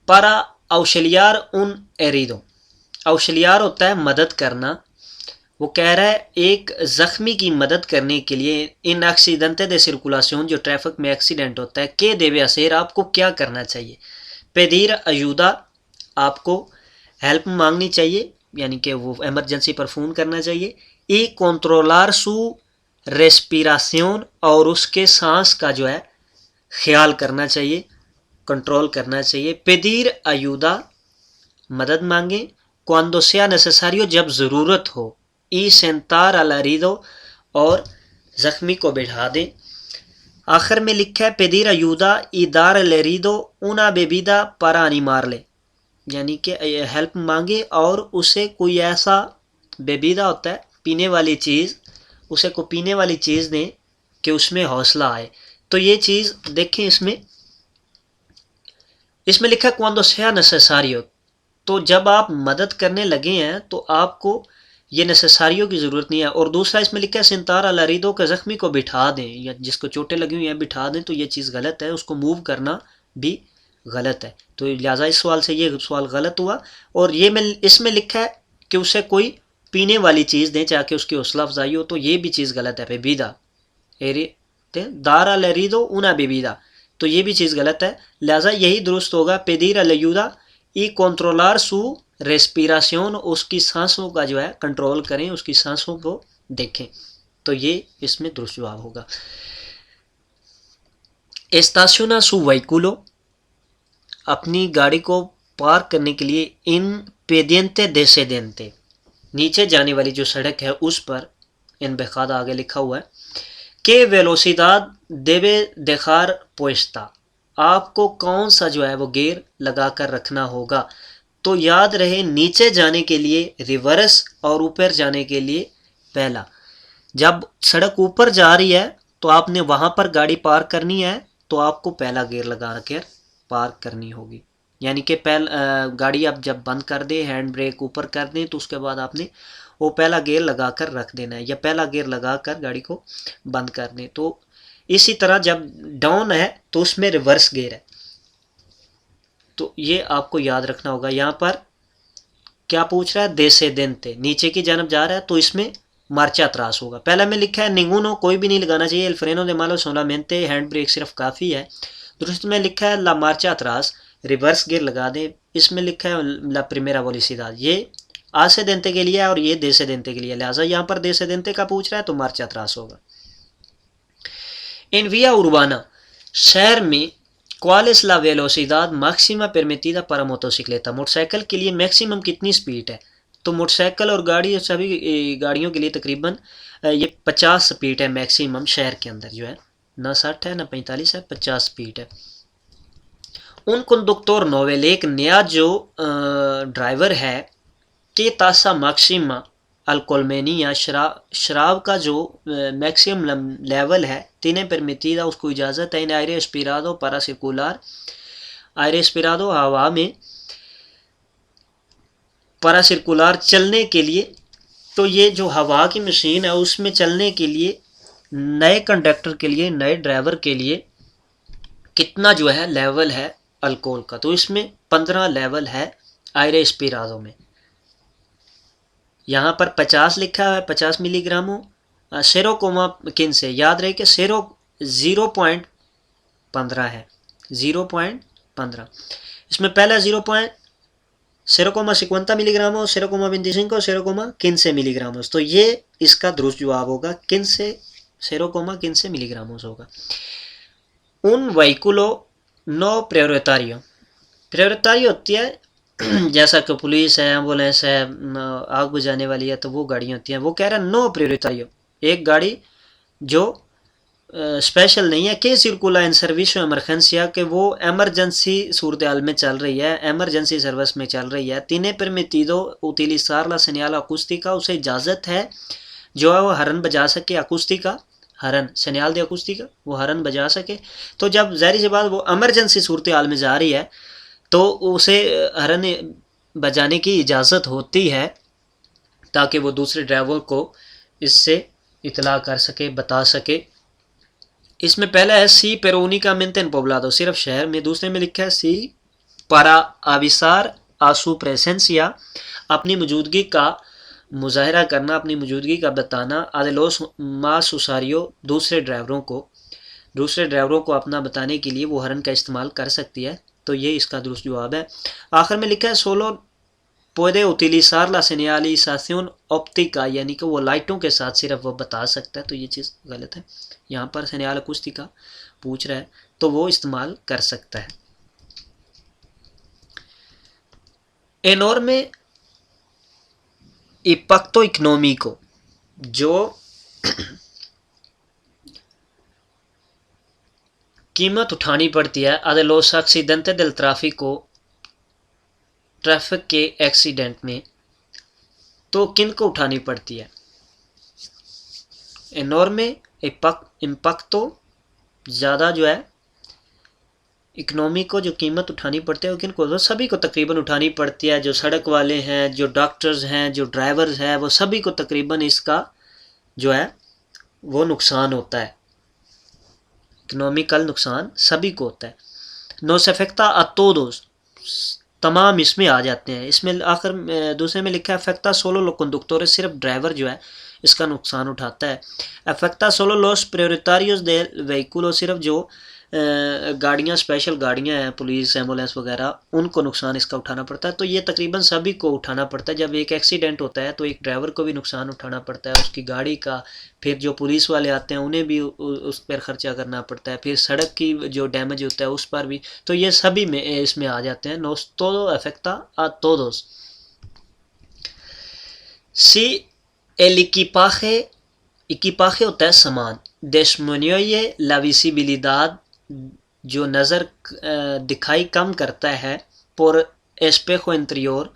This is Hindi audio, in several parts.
para auxiliar un herido, auxiliar होता है मदद करना। वो कह रहा है एक ज़ख्मी की मदद करने के लिए इन एक्सीडेंटे de circulación, जो ट्रैफिक में एक्सीडेंट होता है, के debe hacer, आपको क्या करना चाहिए। pedir ayuda, आपको हेल्प मांगनी चाहिए, यानी कि वो एमरजेंसी पर फ़ोन करना चाहिए। y controlar su respiración, और उसके सांस का जो है ख्याल करना चाहिए, कंट्रोल करना चाहिए। pedir ayuda, मदद मांगे। cuando sea necesario, जब ज़रूरत हो। y sentar al herido, और ज़ख्मी को बैठा दें। आखिर में लिखा है pedir ayuda y dar al herido una bebida para animarle, यानी कि हेल्प मांगे और उसे कोई ऐसा बेबीदा होता है पीने वाली चीज़, उसे को पीने वाली चीज़ दें कि उसमें हौसला आए। तो ये चीज़ देखें, इसमें लिखा है cuando sea necesario, तो जब आप मदद करने लगे हैं तो आपको ये नेसेसारियों की ज़रूरत नहीं है। और दूसरा इसमें लिखा है सिंतार अल हरीदो, के ज़ख्मी को बिठा दें, या जिसको चोटें लगी हुई हैं बिठा दें, तो ये चीज़ गलत है, उसको मूव करना भी गलत है। तो लिहाजा इस सवाल से ये सवाल गलत हुआ। और ये में इसमें लिखा है कि उसे कोई पीने वाली चीज़ दें चाहे उसकी हौसला अफजाई हो, तो ये भी चीज़ गलत है। बेबीदा एरे दार अल हरीदो उना बेबीदा, तो ये भी चीज़ गलत है। लिहाजा यही दुरुस्त होगा पेदीर अलयूदा ई कंट्रोलार सू रेस्पिराशन, उसकी सांसों का जो है कंट्रोल करें, उसकी सांसों को देखें। तो ये इसमें दुरुस्त जवाब होगा। एस्ताशुना सू वहीकुलो, अपनी गाड़ी को पार्क करने के लिए इन पेदियंते देसे देंते, नीचे जाने वाली जो सड़क है उस पर, इन बेखादा आगे लिखा हुआ है के वेलोसिदाद देवे देखार पोस्ता, आपको कौन सा जो है वो गियर लगा कर रखना होगा। तो याद रहे नीचे जाने के लिए रिवर्स और ऊपर जाने के लिए पहला। जब सड़क ऊपर जा रही है तो आपने वहां पर गाड़ी पार्क करनी है, तो आपको पहला गियर लगा कर पार्क करनी होगी, यानी कि गाड़ी आप जब बंद कर दे, हैंड ब्रेक ऊपर कर दें, तो उसके बाद आपने वो पहला गियर लगा कर रख देना है, या पहला गियर लगा कर गाड़ी को बंद कर दें। तो इसी तरह जब डाउन है तो उसमें रिवर्स गियर है, तो ये आपको याद रखना होगा। यहाँ पर क्या पूछ रहा है, देसे देंते, नीचे की जानब जा रहा है तो इसमें मार्चा त्रास होगा। पहला में लिखा है निंगुनो, कोई भी नहीं लगाना चाहिए, एल फ्रेनो दे मालो सोलामेंटे, हैंड ब्रेक सिर्फ काफ़ी है। दुरुस्त में लिखा है ला मार्चा त्रास, रिवर्स गियर लगा दें। इसमें लिखा है ला प्रिमेरा वेलोसिदाद, ये आसे देंते के लिए है और ये देसे देंते के लिए, लिहाजा यहाँ पर देसे देंते का पूछ रहा है तो मार्चा त्रास होगा। इन विया उर्बाना, शहर में ¿cuál es la velocidad máxima permitida para motocicleta? Motorcycle के लिए मैक्सिमम कितनी स्पीड है। तो मोटरसाइकिल और गाड़ी सभी गाड़ियों के लिए तकरीबन ये 50 स्पीड है मैक्सिमम शहर के अंदर जो है, ना 60 है ना 45 है, 50 स्पीड है। उन कंडक्टर नोवेल, एक नया जो ड्राइवर है के तासा मैक्सिमा अल्कोलमेनी, या शराब का जो मैक्सिमम लेवल है तीन परमिटिदा, उसको इजाज़त है इन आयरे एस्पिरादो पारा सर्कुलर, आयरे एस्पिरादो हवा में पारा सर्कुलर चलने के लिए। तो ये जो हवा की मशीन है उसमें चलने के लिए नए कंडक्टर के लिए, नए ड्राइवर के लिए कितना जो है लेवल है अल्कोहल का, तो इसमें 15 लेवल है आयरे एस्पिरादो में। यहाँ पर 50 लिखा है, 50 मिलीग्रामों। सेरो कोमा किन से याद रहे कि सेरो 0.15 है, 0.15। इसमें पहला 0.50 मिलीग्रामों, 0.25, 0.15 मिलीग्रामों, तो ये इसका दुरुस्त जवाब होगा, किन से 0.15 मिलीग्रामों होगा। उन वहीकुलो नो प्रायोरिटारियो, प्रायोरिटारी होती है जैसा कि पुलिस है, एम्बुलेंस है, आग बुझाने वाली है, तो वो गाड़ियाँ होती हैं। वो कह रहा है नो प्रायोरिटारियो, एक गाड़ी जो स्पेशल नहीं है, के सर्कुला इन सर्विस एमरजेंसिया, के वो एमरजेंसी सूरत हाल में चल रही है, एमरजेंसी सर्विस में चल रही है। तीने परमिटिदो उतिलिजार ला सेनियाल अकुस्टिका, उसे इजाज़त है जो है वो हरन बजा सके, अकुस्टिका हरन, सेनियाल दे अकुस्टिका, वो हरन बजा सके। तो जब ज़ाहिर सी बात वो एमरजेंसी सूरत हाल में जा रही है तो उसे हरन बजाने की इजाज़त होती है ताकि वो दूसरे ड्राइवर को इससे इतला कर सके, बता सके। इसमें पहला है सी पेरोनी का मेंटेन पोब्लादो, सिर्फ शहर में। दूसरे में लिखा है सी para avisar a su presencia, अपनी मौजूदगी का मुजाहरा करना, अपनी मौजूदगी का बताना, a de los más usuarios, दूसरे ड्राइवरों को अपना बताने के लिए वो हॉर्न का इस्तेमाल कर सकती है। तो ये इसका दुरुस्त जवाब है। आखिर में लिखा है solo puede utilizar la señalización óptica, यानी कि वो लाइटों के साथ सिर्फ वो बता सकता है। तो ये चीज़ गलत है। यहाँ पर señal acústica पूछ रहा है तो वो इस्तेमाल कर सकता है। enorme impacto económico, जो कीमत उठानी पड़ती है a de los accidentes del tráfico, traffic के एक्सीडेंट में, तो किन को उठानी पड़ती है? एनॉर्मे इम्पैक्टो, ज़्यादा जो है, इकोनॉमी को जो कीमत उठानी पड़ती है वो किन को? तो सभी को तकरीबन उठानी पड़ती है। जो सड़क वाले हैं, जो डॉक्टर्स हैं, जो ड्राइवर्स हैं, वो सभी को तकरीबन इसका जो है वो नुकसान होता है। इकोनॉमिकल नुकसान सभी को होता है। नोस अफेक्टा a todos, तमाम इसमें आ जाते हैं। इसमें आखिर दूसरे में लिखा है अफेक्टा सोलो लो कंडक्टोर, सिर्फ ड्राइवर जो है इसका नुकसान उठाता है। अफेक्टा सोलो लोस प्रायोरिटारियोस दे व्हीकुलो, सिर्फ जो गाड़ियाँ, स्पेशल गाड़ियाँ हैं, पुलिस, एम्बुलेंस वगैरह, उनको नुकसान इसका उठाना पड़ता है। तो ये तकरीबन सभी को उठाना पड़ता है। जब एक एक्सीडेंट होता है तो एक ड्राइवर को भी नुकसान उठाना पड़ता है, उसकी गाड़ी का, फिर जो पुलिस वाले आते हैं उन्हें भी उस पर ख़र्चा करना पड़ता है, फिर सड़क की जो डैमेज होता है उस पर भी। तो ये सभी में इसमें आ जाते हैं। नोस todo afecta a todos। Si el equipaje होता है सामान, disminuye la visibilidad, जो नज़र दिखाई कम करता है, por espejo interior,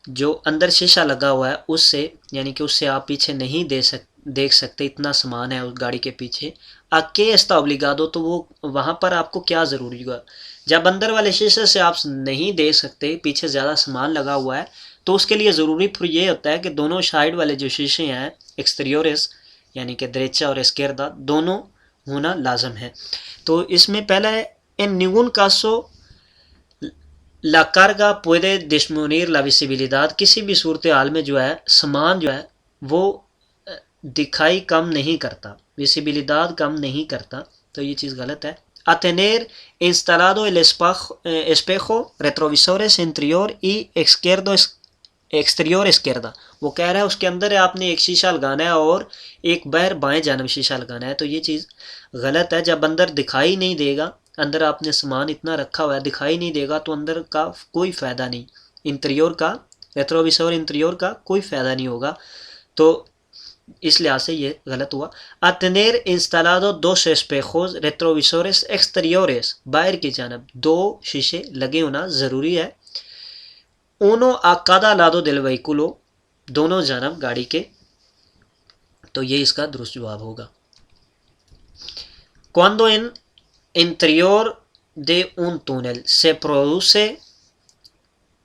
जो अंदर शीशा लगा हुआ है उससे, यानी कि उससे आप पीछे नहीं देख सकते, इतना सामान है उस गाड़ी के पीछे। आके एस्ता ओब्लिगादो, तो वो वहाँ पर आपको क्या ज़रूरी होगा? जब अंदर वाले शीशे से आप नहीं देख सकते, पीछे ज़्यादा सामान लगा हुआ है, तो उसके लिए ज़रूरी फिर ये होता है कि दोनों साइड वाले जो शीशे हैं, एक्सटीरियोरिस यानी कि derecha और izquierda, दोनों होना लाजम है। तो इसमें पहला है en ningún caso la carga puede disminuir la visibilidad, किसी भी सूरत हाल में जो है सामान जो है वो दिखाई कम नहीं करता, विजिबिलिडad कम नहीं करता। तो ये चीज़ गलत है। A tener instalado el espejo retrovisores interior y exterior izquierda, वो कह रहा है उसके अंदर आपने एक शीशा लगाना है और एक बाहर बाएं जानब शीशा लगाना है। तो ये चीज़ गलत है। जब अंदर दिखाई नहीं देगा, अंदर आपने सामान इतना रखा हुआ है, दिखाई नहीं देगा, तो अंदर का कोई फ़ायदा नहीं, इंटीरियर का, रेट्रोविसोर इंटीरियर का कोई फ़ायदा नहीं होगा। तो इस लिहाज से ये गलत हुआ। A tener instalado dos espejos retrovisores exteriores, बाहर की जानब दो शीशे लगे होना ज़रूरी है। Uno a cada lado del vehículo, दोनों जानब गाड़ी के। तो ये इसका दुरुस्त जवाब होगा। Cuando en interior de un túnel se produce,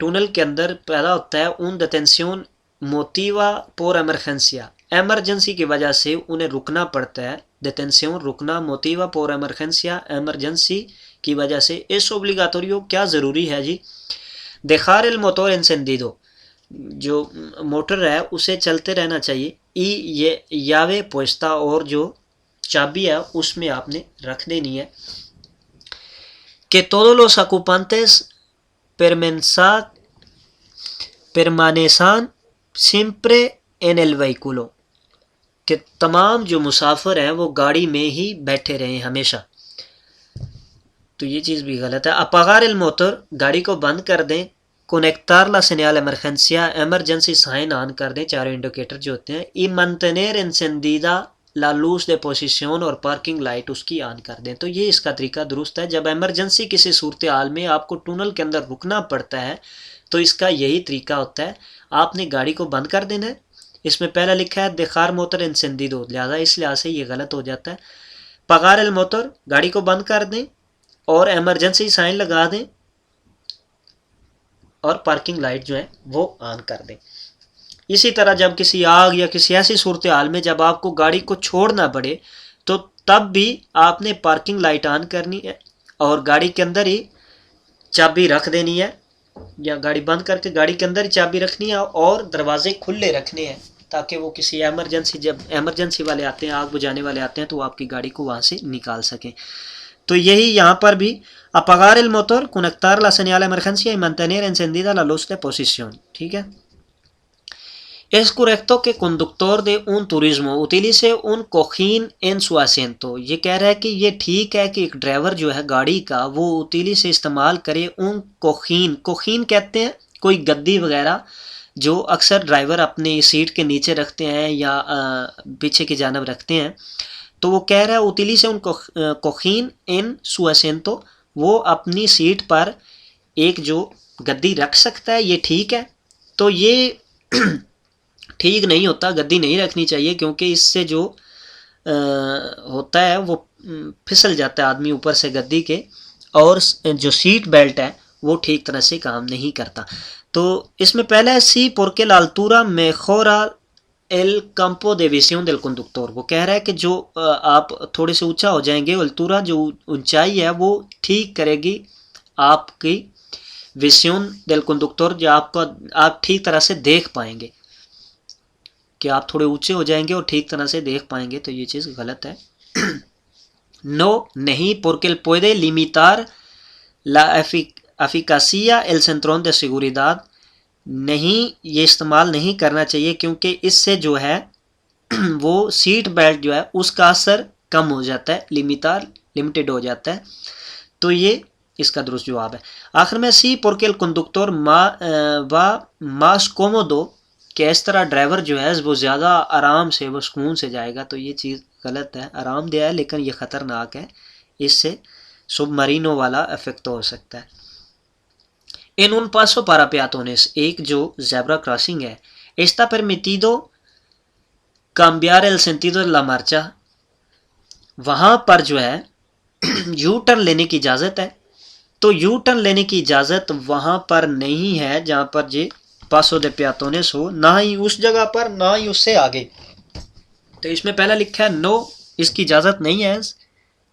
tunnel के अंदर पैदा होता है un detención motiva por emergencia, emergency की वजह से उन्हें रुकना पड़ता है। detención रुकना, motiva por emergencia एमरजेंसी की वजह से। es obligatorio क्या ज़रूरी है जी? dejar el motor encendido, जो मोटर है उसे चलते रहना चाहिए। ये llave puesta, और जो चाबी है उसमें आपने रख देनी है। que todos los ocupantes permanezcan siempre en el vehículo, कि तमाम जो मुसाफिर हैं वो गाड़ी में ही बैठे रहें हमेशा। तो ये चीज़ भी गलत है। apagar el motor, गाड़ी को बंद कर दें। conectar la señal emergencia, emergency sign on कर दें, चारों इंडिकेटर जो होते हैं। y mantener encendida la luz de posición, और पार्किंग लाइट उसकी ऑन कर दें। तो ये इसका तरीका दुरुस्त है। जब एमरजेंसी किसी सूरत हाल में आपको टनल के अंदर रुकना पड़ता है तो इसका यही तरीका होता है, आपने गाड़ी को बंद कर देना है। इसमें पहला लिखा है dejar motor encendido, लिहाजा इस लिहाज से ये गलत हो जाता है। apagar el motor, गाड़ी को बंद कर दें और एमरजेंसी साइन लगा दें और पार्किंग लाइट जो है वो ऑन कर दें। इसी तरह जब किसी आग या किसी ऐसी सूरत हाल में जब आपको गाड़ी को छोड़ना पड़े तो तब भी आपने पार्किंग लाइट ऑन करनी है और गाड़ी के अंदर ही चाबी रख देनी है, या गाड़ी बंद करके गाड़ी के अंदर ही चाबी रखनी है और दरवाजे खुले रखने हैं, ताकि वो किसी एमरजेंसी, जब एमरजेंसी वाले आते हैं, आग बुझाने वाले आते हैं, तो वो आपकी गाड़ी को वहाँ से निकाल सकें। तो यही यहाँ पर भी apagar el motor, conectar la señal de emergencia y mantener encendida la luz de posición, ठीक है। Es correcto que conductor de un turismo utilice un cojín en su asiento, ये कह रहा है कि ये ठीक है कि एक ड्राइवर जो है गाड़ी का वो utilice इस्तेमाल करे un cojín, cojín कहते हैं कोई गद्दी वगैरह जो अक्सर ड्राइवर अपनी सीट के नीचे रखते हैं या पीछे की जानब रखते हैं। तो वो कह रहा है utilice un cojín en su asiento, वो अपनी सीट पर एक जो गद्दी रख सकता है, ये ठीक है। तो ये ठीक नहीं होता, गद्दी नहीं रखनी चाहिए, क्योंकि इससे जो होता है वो फिसल जाता है आदमी ऊपर से गद्दी के, और जो सीट बेल्ट है वो ठीक तरह से काम नहीं करता। तो इसमें पहला है सी porque la altura mejora el campo de visión del conductor, वो कह रहा है कि जो आप थोड़े से ऊंचा हो जाएंगे, अल्तूरा जो ऊंचाई है वो ठीक करेगी आपकी विजन del conductor, जो आप ठीक तरह से देख पाएंगे, कि आप थोड़े ऊंचे हो जाएंगे और ठीक तरह से देख पाएंगे, तो ये चीज़ गलत है। नो नहीं, porque puede limitar la eficacia el cinturón de seguridad, नहीं ये इस्तेमाल नहीं करना चाहिए, क्योंकि इससे जो है वो सीट बेल्ट जो है उसका असर कम हो जाता है, लिमिटेड हो जाता है। तो ये इसका दुरुस्त जवाब है। आखिर में सी porque el conductor va más cómodo, कि इस तरह ड्राइवर जो है वो ज़्यादा आराम से, वो सुकून से जाएगा, तो ये चीज़ गलत है। आरामदेह है लेकिन ये ख़तरनाक है, इससे सबमरीनो वाला इफेक्ट हो सकता है। En un paso para peatones, एक जो जेब्रा क्रॉसिंग है, está permitido cambiar el sentido de la marcha, वहाँ पर जो है यू टर्न लेने की इजाज़त है। तो यू टर्न लेने की इजाज़त वहाँ पर नहीं है जहाँ पर जे पासो दे पेatones हो, ना ही उस जगह पर ना ही उससे आगे। तो इसमें पहला लिखा है नो, इसकी इजाज़त नहीं है।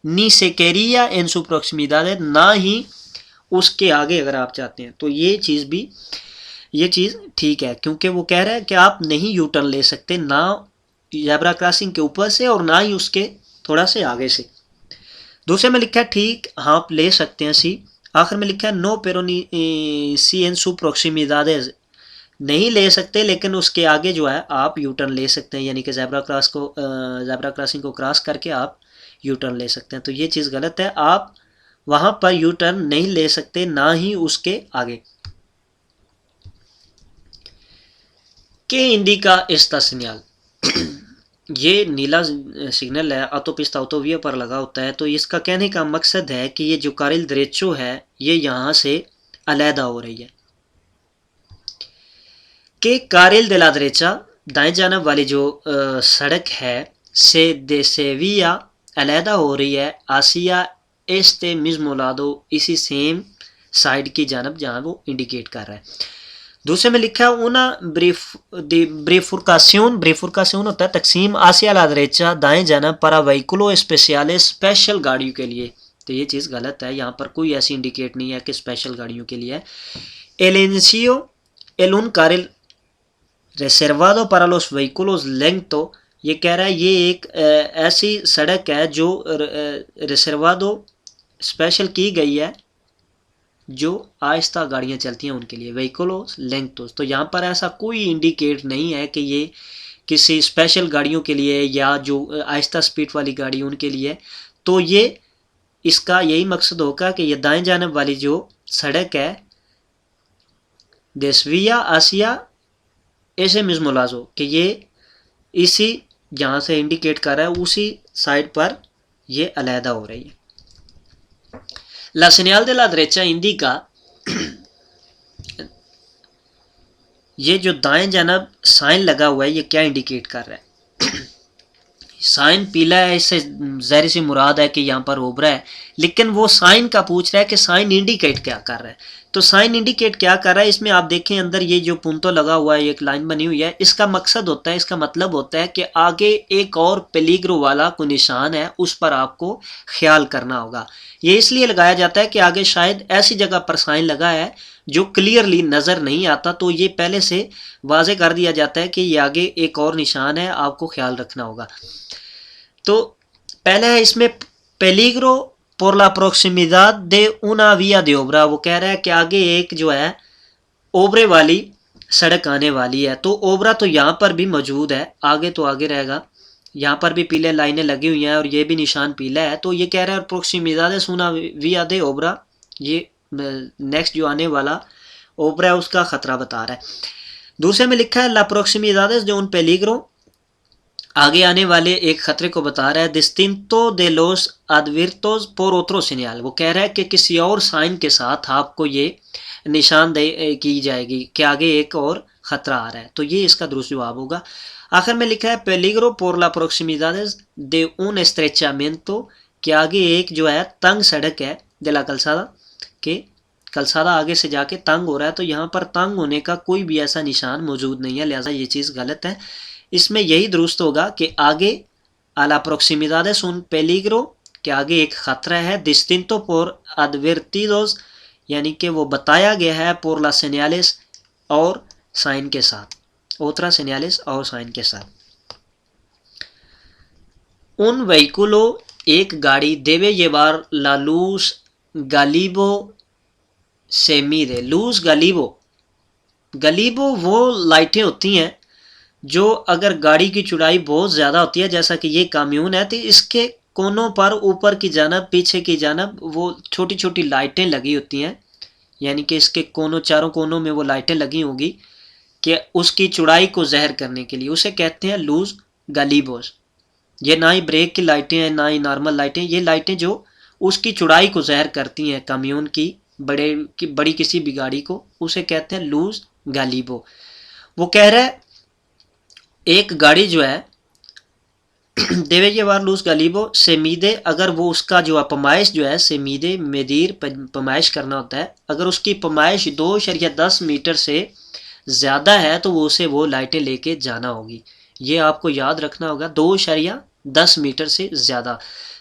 नी सेकेरिया इन सु प्रोक्सिमिदाद, ना ही उसके आगे अगर आप चाहते हैं, तो ये चीज़ ठीक है, क्योंकि वो कह रहा है कि आप नहीं यू टर्न ले सकते, ना ज़ेब्रा क्रॉसिंग के ऊपर से और ना ही उसके थोड़ा से आगे से। दूसरे में लिखा है ठीक, हाँ आप ले सकते हैं सी। आखिर में लिखा है नो पेरो सी एन सु प्रोक्सिमिदादेज, नहीं ले सकते लेकिन उसके आगे जो है आप यू टर्न ले सकते हैं, यानी कि ज़ेब्रा क्रॉसिंग को क्रॉस करके आप यू टर्न ले सकते हैं। तो ये चीज़ गलत है, आप वहाँ पर यू टर्न नहीं ले सकते, ना ही उसके आगे। के इंडिका एस्ता सिग्नल, ये नीला सिग्नल है ऑटोपिस्ता ऑटोविया पर लगा होता है। तो इसका कहने का मकसद है कि ये जो कारिल दरेचो है ये यहाँ से अलहदा हो रही है, कि कारिल दे ला दरेचा, दाएं जानब वाली जो सड़क है से दे सेविया अलहदा हो रही है आसिया एस्ते मिज़मोलादो, इसी सेम साइड की जानब जहाँ वो इंडिकेट कर रहा है। दूसरे में लिखा है उना ब्रीफुरकासियन होता है तकसीम आसिया ला दरेचा, दाएं जानब para वहीकुलो स्पेशलिस, स्पेशल गाड़ियों के लिए। तो ये चीज़ गलत है, यहाँ पर कोई ऐसी इंडिकेट नहीं है कि स्पेशल गाड़ियों के लिए है। एलेंसियो एल उन carril reservado para los vehículos lentos, ये कह रहा है ये एक ऐसी सड़क है जो रिजर्वादो स्पेशल की गई है जो आहिस्ता गाड़ियाँ चलती हैं उनके लिए, व्हीकल्स लेंटोस। तो यहाँ पर ऐसा कोई इंडिकेट नहीं है कि ये किसी स्पेशल गाड़ियों के लिए या जो आहिस्ता स्पीड वाली गाड़ी उनके लिए। तो ये इसका यही मकसद होगा कि ये दाएं जानब वाली जो सड़क है देसविया आसिया ऐसे मिज़मोलाजो, कि ये इसी जहाँ से इंडिकेट कर रहा है उसी साइड पर ये अलहदा हो रही है। La señal de la derecha indica, ये जो दाएं जानब साइन लगा हुआ है ये क्या इंडिकेट कर रहा है? साइन पीला है, इससे ज़ाहिर सी मुराद है कि यहाँ पर ओबरा है, लेकिन वो साइन का पूछ रहा है कि साइन इंडिकेट क्या कर रहा है। तो साइन इंडिकेट क्या कर रहा है, इसमें आप देखें अंदर ये जो पुंतो लगा हुआ है, एक लाइन बनी हुई है, इसका मकसद होता है, इसका मतलब होता है कि आगे एक और पेलीग्रो वाला कोई निशान है, उस पर आपको ख्याल करना होगा। ये इसलिए लगाया जाता है कि आगे शायद ऐसी जगह पर साइन लगा है जो क्लियरली नज़र नहीं आता, तो ये पहले से वाजे कर दिया जाता है कि ये आगे एक और निशान है, आपको ख्याल रखना होगा। तो पहले है इसमें पेलीग्रो por la proximidad de una vía de obra, वो कह रहा है कि आगे एक जो है ओबरे वाली सड़क आने वाली है। तो ओबरा तो यहाँ पर भी मौजूद है, आगे तो आगे रहेगा, यहाँ पर भी पीले लाइनें लगी हुई हैं और ये भी निशान पीला है। तो ये कह रहा है प्रोक्सीमिदाद una vía de obra, ये नेक्स्ट जो आने वाला ओबरा है उसका खतरा बता रहा है। दूसरे में लिखा है ला proximidades de un peligro, आगे आने वाले एक खतरे को बता रहा है। डिस्टिंटो दे loss advertos por otro señal, वो कह रहा है कि किसी और साइन के साथ आपको ये निशानदेही की जाएगी कि आगे एक और खतरा आ रहा है। तो ये इसका दुरुस्त जवाब होगा। आखिर में लिखा है पेलिग्रो por la proximidades de un estrechamiento, कि आगे एक जो है तंग सड़क है de la calzada, के कलसादा आगे से जाके तंग हो रहा है। तो यहाँ पर तंग होने का कोई भी ऐसा निशान मौजूद नहीं है, लिहाजा ये चीज़ गलत है। इसमें यही दुरुस्त होगा कि आगे आला प्रोक्सीमिदादेस उन पेलिग्रो, के आगे एक खतरा है। डिस्टिंटो por advertidos, यानी कि वो बताया गया है por las señales और साइन के साथ, ओतरा señales और साइन के साथ। उन वहीकुलो, एक गाड़ी देवे llevar la luz galibo से मीदे, लूज गलीबो, गलीबो वो लाइटें होती हैं जो अगर गाड़ी की चौड़ाई बहुत ज़्यादा होती है, जैसा कि ये काम्यून है, तो इसके कोनों पर ऊपर की जानब पीछे की जानब वो छोटी छोटी लाइटें लगी होती हैं, यानी कि इसके कोनों चारों कोनों में वो लाइटें लगी होंगी कि उसकी चौड़ाई को ज़हर करने के लिए, उसे कहते हैं लूज गलीबोस। ये ना ही ब्रेक की लाइटें हैं ना ही नॉर्मल लाइटें, ये लाइटें जो उसकी चौड़ाई को ज़हर करती हैं काम्यून की, बड़ी किसी भी गाड़ी को, उसे कहते हैं लूज गलीबो। वो कह रहा है एक गाड़ी जो है देवे ये बार लूज गलीबो से मीदे, अगर वो उसका जो पमाइश जो है से मीदे मेदीर पमाइश करना होता है, अगर उसकी पमाइश 2.10 मीटर से ज़्यादा है तो वो उसे वो लाइटें लेके जाना होगी। ये आपको याद रखना होगा, 2.10 मीटर से ज़्यादा।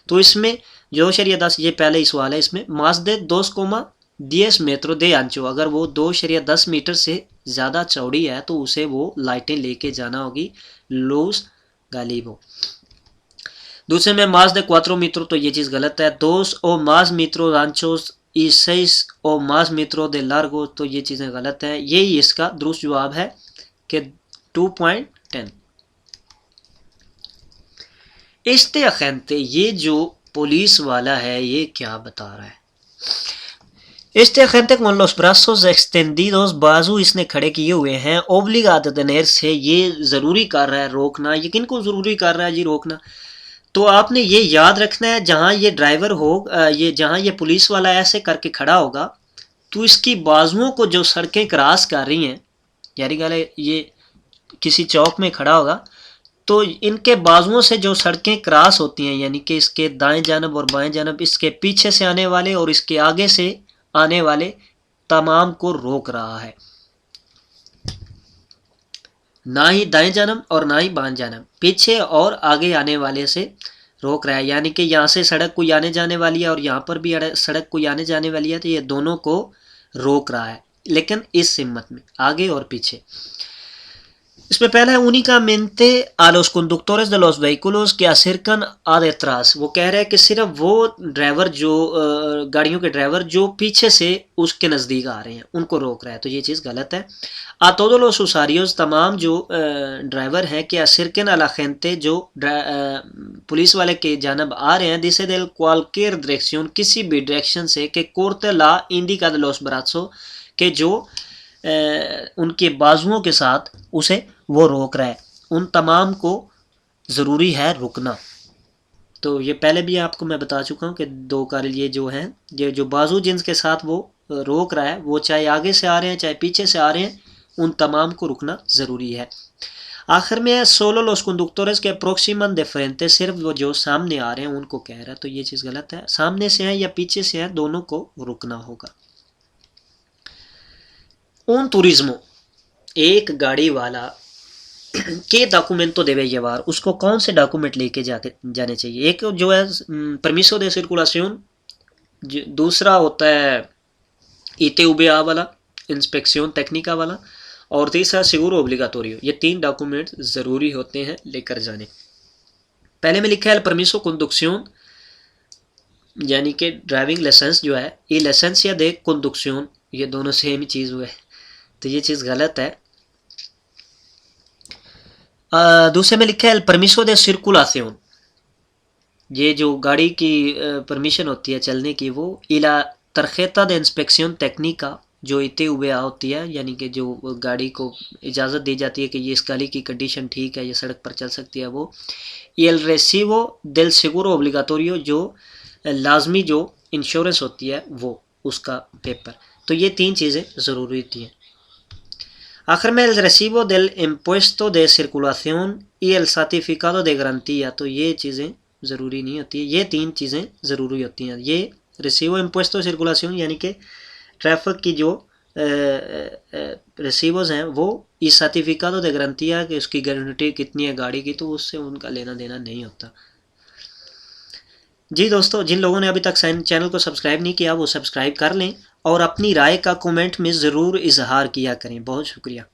तो इसमें 2.10 ये पहले ही सवाल है, इसमें मास दे 2,10 metros de ancho, अगर वो 2.10 मीटर से ज़्यादा चौड़ी है तो उसे वो लाइटें लेके जाना होगी, लूज गलीबो। दूसरे में मास दे 4 metros, तो ये चीज़ गलत है। 2 o más metros anchos y 6 o más metros de largo, तो ये चीज़ें गलत हैं। यही इसका दुरुस्त जवाब है कि 2.10। इस्ते अखेंते, ये जो पुलिस वाला है ये क्या बता रहा है। Este agente con los brazos extendidos, बाजू इसने खड़े किए हुए हैं, ओब्लिगातो detener से, ये ज़रूरी कर रहा है रोकना। यकीन को ज़रूरी कर रहा है जी रोकना। तो आपने ये याद रखना है, जहाँ ये ड्राइवर हो, ये जहाँ ये पुलिस वाला ऐसे करके खड़ा होगा तो इसकी बाजुओं को जो सड़कें क्रॉस कर रही हैं, यानी गले ये किसी चौक में खड़ा होगा तो इनके बाजुओं से जो सड़कें क्रॉस होती हैं, यानी कि इसके दाएं जानब और बाएं जानब, इसके पीछे से आने वाले और इसके आगे से आने वाले तमाम को रोक रहा है। ना ही दाएं जानब और ना ही बाएं जानब, पीछे और आगे आने वाले से रोक रहा है। यानी कि यहाँ से सड़क कोई आने जाने वाली है और यहाँ पर भी सड़क कोई आने जाने वाली है, तो ये दोनों को रोक रहा है, लेकिन इस सिमत में आगे और पीछे। इसमें पहला है únicamente a los conductores de los vehículos que acercan a detrás, वो कह रहा है कि सिर्फ वो ड्राइवर जो गाड़ियों के ड्राइवर जो पीछे से उसके नज़दीक आ रहे हैं उनको रोक रहा है, तो ये चीज़ गलत है। a todos los usuarios, तमाम जो ड्राइवर हैं कि acerquen a la gente, जो पुलिस वाले के जानब आ रहे हैं, dice del cualquier dirección, किसी भी डायरेक्शन से, que corte la indica de los brazos, के जो उनके बाजुओं के साथ उसे वो रोक रहा है, उन तमाम को ज़रूरी है रुकना। तो ये पहले भी आपको मैं बता चुका हूँ कि दो कार्य ये जो हैं, ये जो बाजू जिनके साथ वो रोक रहा है, वो चाहे आगे से आ रहे हैं चाहे पीछे से आ रहे हैं, उन तमाम को रुकना ज़रूरी है। आखिर में solo los conductores que aproximan de frente, सिर्फ वो जो सामने आ रहे हैं उनको कह रहा है, तो ये चीज़ गलत है। सामने से है या पीछे से है, दोनों को रुकना होगा। un turismo, एक गाड़ी वाला के डॉक्यूमेंट तो देवे llevar, उसको कौन से डॉक्यूमेंट लेके जाने चाहिए। एक जो है परमिसो de circulación, दूसरा होता है ITVA वाला, इंस्पेक्शन टेक्निका वाला, और तीसरा सिगुरो ओब्लिगाटोरियो। ये 3 डॉक्यूमेंट ज़रूरी होते हैं लेकर जाने। पहले में लिखा है परमिसो कंडक्शन, यानी कि ड्राइविंग लाइसेंस जो है, ये लाइसेंस या दे कंडक्शन, ये दोनों सेम ही चीज़ हुए, तो ये चीज़ गलत है। दूसरे में लिखा है परमिसो दे सर्कुलाción, ये जो गाड़ी की परमिशन होती है चलने की, वो इला तरखेता दे इंस्पेक्शन टेक्निका, जो ITVA होती है, यानी कि जो गाड़ी को इजाज़त दी जाती है कि ये इस गाड़ी की कंडीशन ठीक है, ये सड़क पर चल सकती है, वो एल रेसिवो del seguro obligatorio, जो लाजमी जो इंश्योरेंस होती है वो, उसका पेपर। तो ये 3 चीज़ें ज़रूरी होती हैं। आखिर में el recibo del impuesto de circulación y el certificado de garantía, तो ये चीज़ें ज़रूरी नहीं होती है, ये 3 चीज़ें ज़रूरी होती हैं। ये recibo impuesto de circulación यानी कि ट्रैफिक की जो रिसीवर्स हैं, वो इस सर्टिफिकातो दे गारंटिया कि उसकी गारंटी कितनी है गाड़ी की, तो उससे उनका लेना देना नहीं होता। जी दोस्तों, जिन लोगों ने अभी तक चैनल को सब्सक्राइब नहीं किया वो सब्सक्राइब कर लें और अपनी राय का कमेंट में ज़रूर इजहार किया करें। बहुत शुक्रिया।